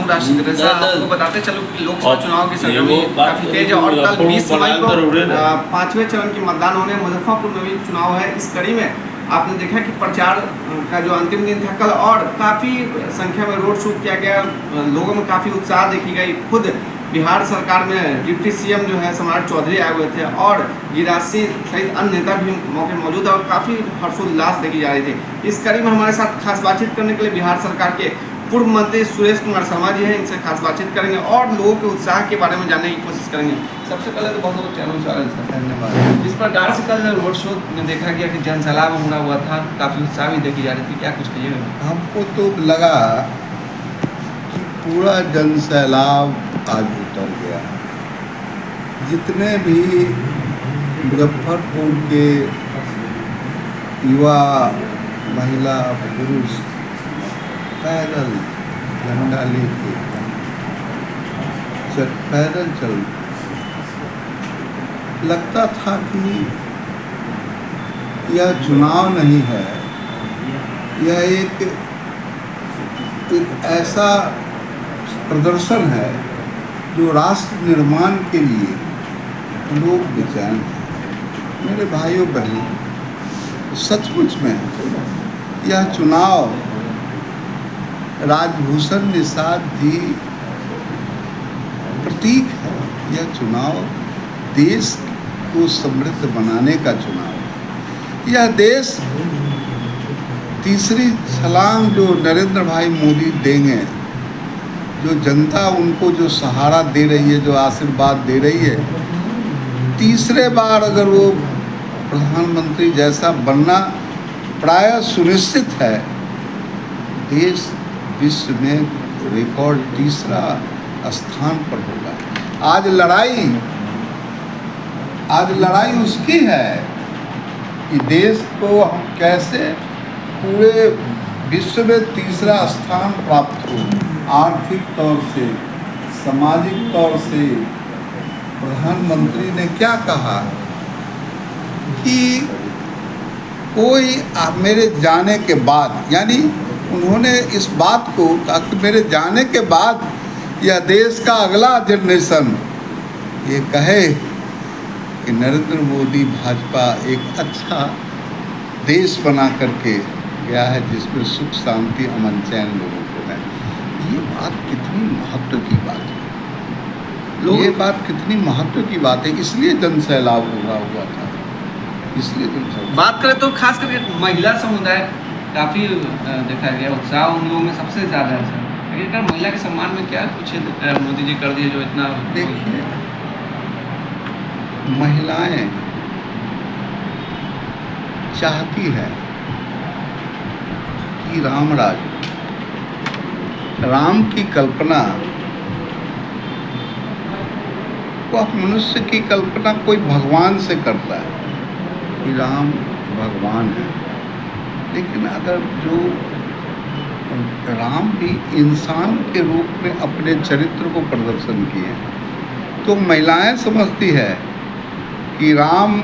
हूँ राशिद रजा। आपको बताते चलो कि लोकसभा चुनाव की सरगर्मी काफ़ी तेज है और कल 20 मई को 5वें चरण की मतदान होने मुजफ्फरपुर में भी चुनाव है। इस कड़ी में आपने देखा कि प्रचार का जो अंतिम दिन था कल और काफ़ी संख्या में रोड शो किया गया, लोगों में काफ़ी उत्साह देखी गई। खुद बिहार सरकार में डिप्टी सीएम जो है सम्राट चौधरी आए हुए थे और गिरिराज सिंह सहित अन्य नेता भी मौके मौजूद है और काफ़ी हर्षोल्लास देखी जा रही थी। इस कड़ी में हमारे साथ खास बातचीत करने के लिए बिहार सरकार के पूर्व मंत्री सुरेश कुमार शर्मा जी हैं। इनसे खास बातचीत करेंगे और लोगों के उत्साह के बारे में जानने की कोशिश करेंगे। सबसे पहले तो बहुत बहुत चैनल स्वागत है, धन्यवाद। जिस प्रकार से कल रोड शो में देखा गया कि जनसैलाब उमड़ा हुआ था, काफ़ी उत्साह भी देखी जा रही थी, क्या कुछ कहिएगा? हमको तो लगा कि पूरा जनसैलाब आज उतर गया। जितने भी मुजफ्फरपुर के युवा महिला पुरुष पैदल झंडा लेके पैदल चल, लगता था कि यह चुनाव नहीं है, यह एक ऐसा प्रदर्शन है जो राष्ट्र निर्माण के लिए लोग बेचैन हैं। मेरे भाइयों बहनों, सचमुच में यह चुनाव राजभूषण निषाद जी प्रतीक है। यह चुनाव देश को समृद्ध बनाने का चुनाव है। यह देश तीसरी छलांग जो नरेंद्र भाई मोदी देंगे, जो जनता उनको जो सहारा दे रही है, जो आशीर्वाद दे रही है, तीसरे बार अगर वो प्रधानमंत्री जैसा बनना प्रायः सुनिश्चित है, देश विश्व में रिकॉर्ड तीसरा स्थान पर होगा। आज लड़ाई उसकी है कि देश को हम कैसे पूरे विश्व में तीसरा स्थान प्राप्त हो, आर्थिक तौर से, सामाजिक तौर से। प्रधानमंत्री ने क्या कहा कि कोई मेरे जाने के बाद, यानी उन्होंने इस बात को कहा कि मेरे जाने के बाद यह देश का अगला जनरेशन ये कहे कि नरेंद्र मोदी भाजपा एक अच्छा देश बना करके गया है जिसमें सुख शांति अमन चैन लोगों को है। ये बात कितनी महत्व की बात है, ये बात कितनी महत्व की बात है। इसलिए जनसैलाब हुआ था, इसलिए जनसैलाब। बात करें तो खास करके महिला समुदाय काफ़ी देखा गया उत्साह उन लोगों में सबसे ज़्यादा है। सर महिला के सम्मान में क्या कुछ मोदी जी कर दिए जो इतना? देखिए, महिलाएं चाहती है कि राम की कल्पना को मनुष्य की कल्पना कोई भगवान से करता है कि राम भगवान है, लेकिन अगर जो राम भी इंसान के रूप में अपने चरित्र को प्रदर्शन किए, तो महिलाएं समझती है कि राम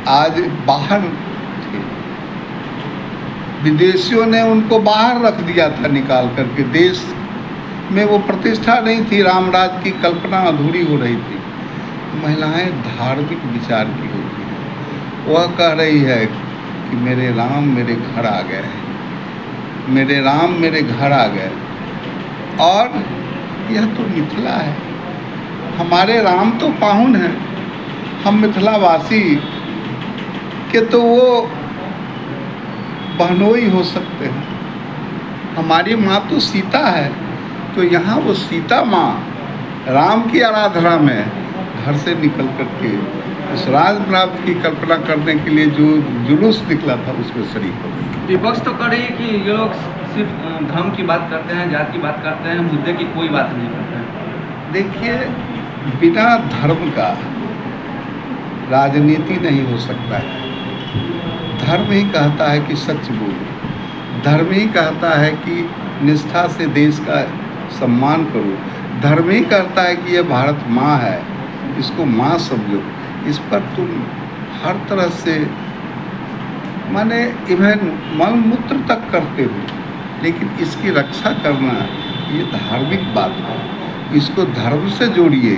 आज बाहर थे, विदेशियों ने उनको बाहर रख दिया था निकाल करके, देश में वो प्रतिष्ठा नहीं थी, रामराज की कल्पना अधूरी हो रही थी। महिलाएं धार्मिक विचार की होती हैं, वह कह रही है कि मेरे राम मेरे घर आ गए, मेरे राम मेरे घर आ गए। और यह तो मिथिला है, हमारे राम तो पाहुन हैं, हम मिथिलावासी के तो वो बहनोई हो सकते हैं। हमारी माँ तो सीता है, तो यहाँ वो सीता माँ राम की आराधना में घर से निकल करके उस राजनाथ की कल्पना करने के लिए जो जुलूस निकला था उसमें शरीक हो गई। विपक्ष तो कर रही है कि ये लोग सिर्फ धर्म की बात करते हैं, जात की बात करते हैं, मुद्दे की कोई बात नहीं करते हैं। देखिए, बिना धर्म का राजनीति नहीं हो सकता है। धर्म ही कहता है कि सच बोलो, धर्म ही कहता है कि निष्ठा से देश का सम्मान करो, धर्म ही कहता है कि ये भारत माँ है, इसको माँ समझो। इस पर तुम हर तरह से माने इवन मल मूत्र तक करते हो, लेकिन इसकी रक्षा करना ये धार्मिक बात है, इसको धर्म से जोड़िए।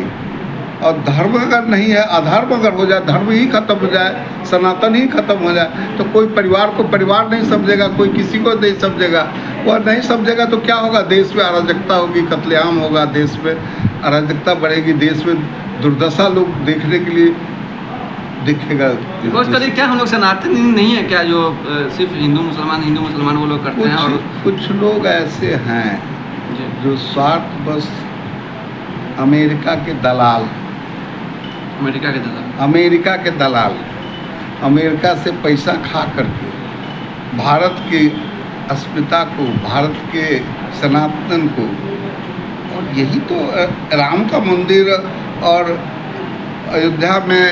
और धर्म अगर नहीं है, अधर्म अगर हो जाए, धर्म ही खत्म हो जाए, सनातन ही खत्म हो जाए, तो कोई परिवार को परिवार नहीं समझेगा, कोई किसी को नहीं समझेगा। वह नहीं समझेगा तो क्या होगा? देश में अराजकता होगी, कत्लेआम होगा, देश में अराजकता बढ़ेगी, देश में दुर्दशा लोग देखने के लिए दिखेगा। करिए क्या हम लोग सनातनी नहीं है क्या, जो सिर्फ हिंदू मुसलमान वो लोग करते हैं? और कुछ लोग ऐसे हैं जो स्वार्थवश अमेरिका के दलाल, अमेरिका से पैसा खा करके भारत की अस्मिता को, भारत के सनातन को, और यही तो राम का मंदिर और अयोध्या में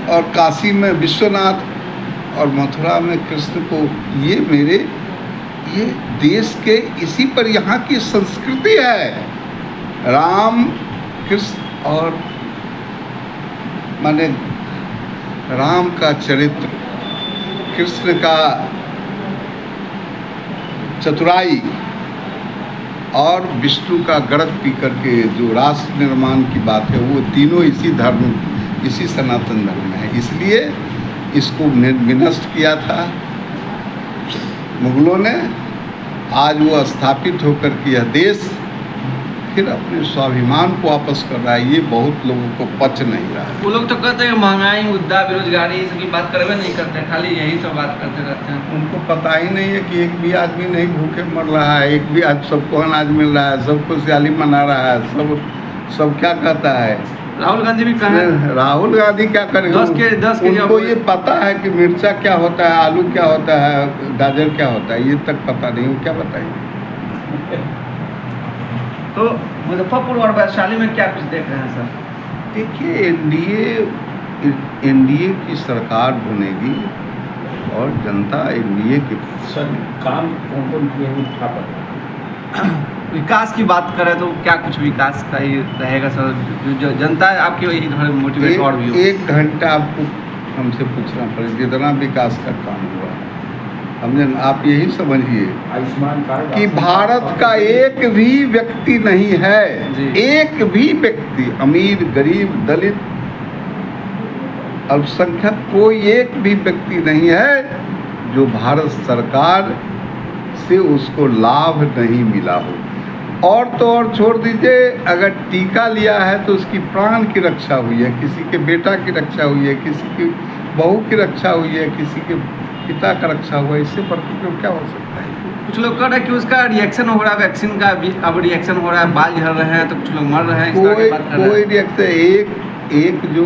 और काशी में विश्वनाथ और मथुरा में कृष्ण को, ये देश के इसी पर यहाँ की संस्कृति है। राम कृष्ण और माने राम का चरित्र, कृष्ण का चतुराई और विष्णु का गरज पी करके जो राष्ट्र निर्माण की बात है, वो तीनों इसी सनातन धर्म में है। इसलिए इसको विनष्ट किया था मुगलों ने। आज वो स्थापित होकर के यह देश फिर अपने स्वाभिमान को वापस कर रहा है। ये बहुत लोगों को पच नहीं रहा है। वो लोग तो कहते हैं महंगाई, मुद्दा, बेरोजगारी, ये सब की बात करवे नहीं करते, खाली यही सब बात करते रहते हैं। उनको पता ही नहीं है कि एक भी आदमी नहीं भूखे मर रहा है, एक भी आज सबको अनाज मिल रहा है, सबको सियाली मना रहा है, सब क्या कहता है? राहुल गांधी भी कहे। राहुल गांधी क्या करेगा? 10 के उनको ये पता है कि मिर्चा क्या होता है, आलू क्या होता है, गाजर क्या होता है, ये तक पता नहीं। वो क्या बताएंगे? तो मुजफ्फरपुर और वैशाली में क्या कुछ देख रहे हैं सर? देखिए, एनडीए की सरकार बनेगी और जनता एनडीए के सर काम कौन किए? विकास की बात करें तो क्या कुछ विकास का ही रहेगा सर? जो जनता है आपकी वही मोटिवेट और भी हो। 1 घंटा आपको हमसे पूछना पड़ेगा जितना विकास का काम हुआ। हमने आप यही समझिए आयुष्मान कार्ड कि भारत का एक भी व्यक्ति नहीं है, एक भी व्यक्ति, अमीर, गरीब, दलित, अल्पसंख्यक, कोई एक भी व्यक्ति नहीं है जो भारत सरकार से उसको लाभ नहीं मिला हो। और तो और छोड़ दीजिए, अगर टीका लिया है तो उसकी प्राण की रक्षा हुई है, किसी के बेटा की रक्षा हुई है, किसी की बहू की रक्षा हुई है, किसी के पिता का रक्षा हुआ है। इससे बढ़ के क्या हो सकता है? कुछ लोग कह रहे हैं कि उसका रिएक्शन हो रहा है, वैक्सीन का भी अब रिएक्शन हो रहा है, बाल झड़ रहे हैं, तो कुछ लोग मर रहे हैं। कोई रिएक्शन, एक जो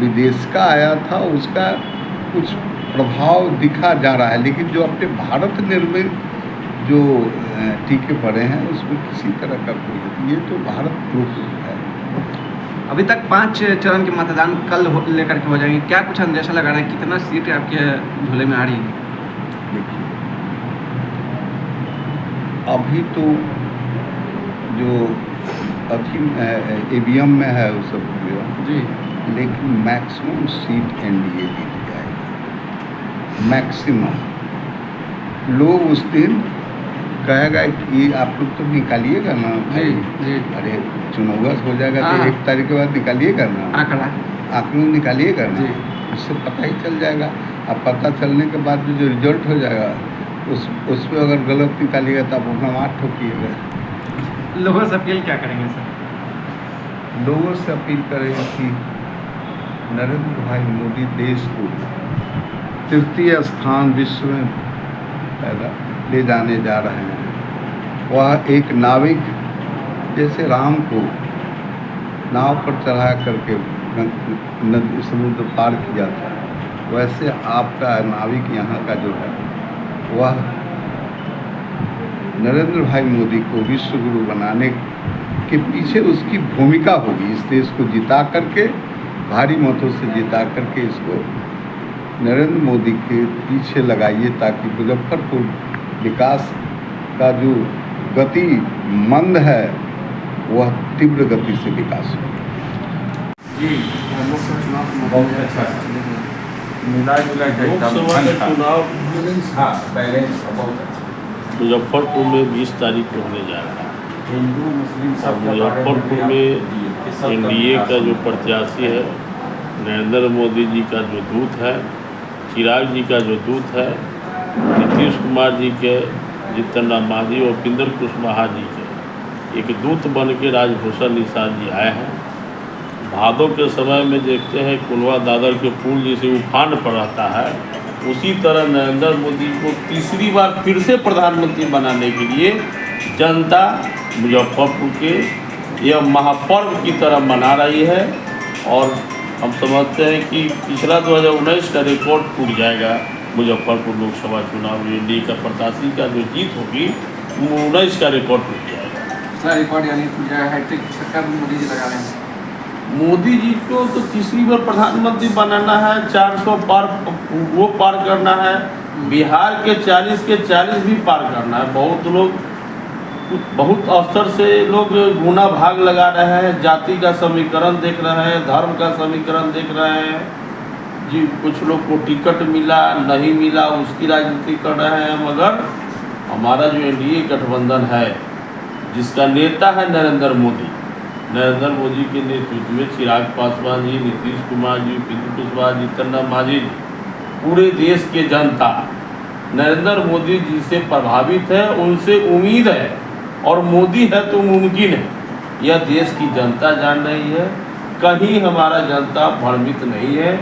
विदेश का आया था उसका कुछ प्रभाव दिखा जा रहा है, लेकिन जो अपने भारत निर्मित जो टीके पड़े हैं उसमें किसी तरह का कोई, ये तो भारत प्रूफ है। अभी तक 5 चरण के मतदान कल लेकर के हो जाएंगे, क्या कुछ अंदेशा लगा रहे हैं? कितना सीट आपके झोले में आ रही है? देखिए, अभी तो जो ईवीएम में है वो सब जी, लेकिन मैक्सिमम सीट एनडीए जीत जाएगी। मैक्सिमम लोग उस दिन कहेगा कि आप लोग तो निकालिएगा ना भाई, अरे चुनाव हो जाएगा तो 1 तारीख के बाद निकालिएगा ना, आंकड़ा निकालिएगा ना, उससे पता ही चल जाएगा। अब पता चलने के बाद जो रिजल्ट हो जाएगा उस पर अगर गलत निकालिएगा तो आप अपना मार ठोकिएगा। लोगों से अपील क्या करेंगे सर? लोगों से अपील करेंगे कि नरेंद्र भाई मोदी देश को 3य स्थान विश्व में पैदा ले जाने जा रहे हैं। वह एक नाविक जैसे राम को नाव पर चढ़ा करके नदी समुद्र पार किया था, वैसे आपका नाविक यहाँ का जो है वह नरेंद्र भाई मोदी को विश्व गुरु बनाने के पीछे उसकी भूमिका होगी। इस देश को जिता करके, भारी मतों से जिता करके इसको नरेंद्र मोदी के पीछे लगाइए, ताकि मुजफ्फरपुर विकास का जो गति मंद है वह तीव्र गति से विकास हो। जी, लोकसभा चुनाव बहुत अच्छा मिला जुला चुनाव बैलेंस बहुत अच्छा। मुजफ्फरपुर में 20 तारीख को होने जा रहा है। हिंदू मुस्लिम सब मुजफ्फरपुर में एनडीए का जो प्रत्याशी है, नरेंद्र मोदी जी का जो दूत है, चिराग जी का जो दूत है, नीतीश कुमार जी के, जीतन राम मांझी और उपेंद्र कुशवाहा जी के एक दूत बन के राजभूषण निषाद जी आए हैं। भादों के समय में देखते हैं कुलवा दादर के पुल जैसे उफान पर रहता है, उसी तरह नरेंद्र मोदी को तीसरी बार फिर से प्रधानमंत्री बनाने के लिए जनता मुजफ्फरपुर के यह महापर्व की तरह मना रही है। और हम समझते हैं कि पिछला 2019 का रिकॉर्ड टूट जाएगा। मुजफ्फरपुर लोकसभा चुनाव एनडीए का प्रत्याशी का जो जीत होगी 19 का रिकॉर्ड टूट जाएगा। रिकॉर्ड यानी टूट जाएगा, हैट्रिक छक्का भी मोदी जी लगा रहे हैं। मोदी जी को तो तीसरी बार प्रधानमंत्री बनाना है, 400 पार वो पार करना है, बिहार के 40 के 40 भी पार करना है। बहुत अवसर से लोग गुना भाग लगा रहे हैं, जाति का समीकरण देख रहे हैं, धर्म का समीकरण देख रहे हैं जी। कुछ लोग को टिकट मिला नहीं मिला उसकी राजनीति कर रहे हैं, मगर हमारा जो एनडीए गठबंधन है जिसका नेता है नरेंद्र मोदी के नेतृत्व में चिराग पासवान जी, नीतीश कुमार जी, उपेंद्र कुशवाहा जी, जीतन राम मांझी जी, पूरे देश के जनता नरेंद्र मोदी जी से प्रभावित है, उनसे उम्मीद है और मोदी है तो मुमकिन है। यह देश की जनता जान रही है, कहीं हमारा जनता भ्रमित नहीं है।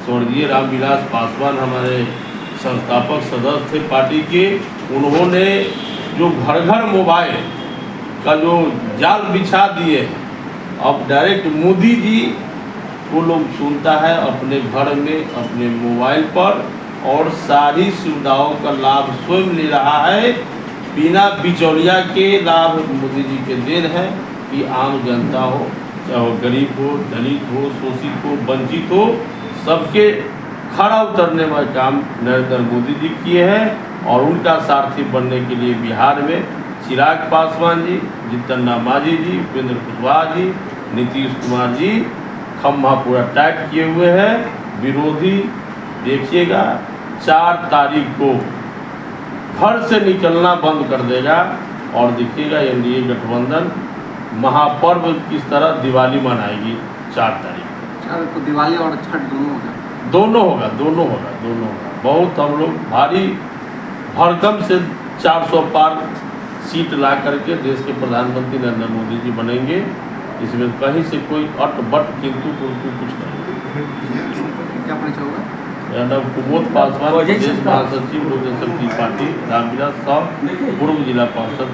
स्वर्गीय रामविलास पासवान हमारे संस्थापक सदस्य थे पार्टी के, उन्होंने जो घर घर मोबाइल का जो जाल बिछा दिए हैं, अब डायरेक्ट मोदी जी को लोग सुनता है अपने घर में, अपने मोबाइल पर, और सारी सुविधाओं का लाभ स्वयं ले रहा है बिना बिचौलिया के। लाभ मोदी जी के देन है कि आम जनता हो, चाहे वो गरीब हो, दलित हो, शोषित हो, वंचित हो, सबके खड़ा उतरने वाला काम नरेंद्र मोदी जी किए हैं। और उनका सारथी बनने के लिए बिहार में चिराग पासवान जी, जीतन राम मांझी जी, उपेंद्र कुशवाहा जी, नीतीश कुमार जी खम्भा पूरा टाइट किए हुए हैं। विरोधी देखिएगा 4 तारीख को घर से निकलना बंद कर देगा और देखिएगा एनडीए गठबंधन महापर्व किस तरह दिवाली मनाएगी 4 तारीख को। दिवाली और छठ दोनों होगा। बहुत हम लोग भारी भरकम से 400 पार सीट ला करके देश के प्रधानमंत्री नरेंद्र मोदी जी बनेंगे। इसमें कहीं से कोई अट बट किंतु कुछ नहीं। क्या परिचय होगा? मेरा नाम कुमोद पासवान, प्रदेश महासचिव लोक जनशक्ति पार्टी, रामविलास साहब, पूर्व जिला पार्षद।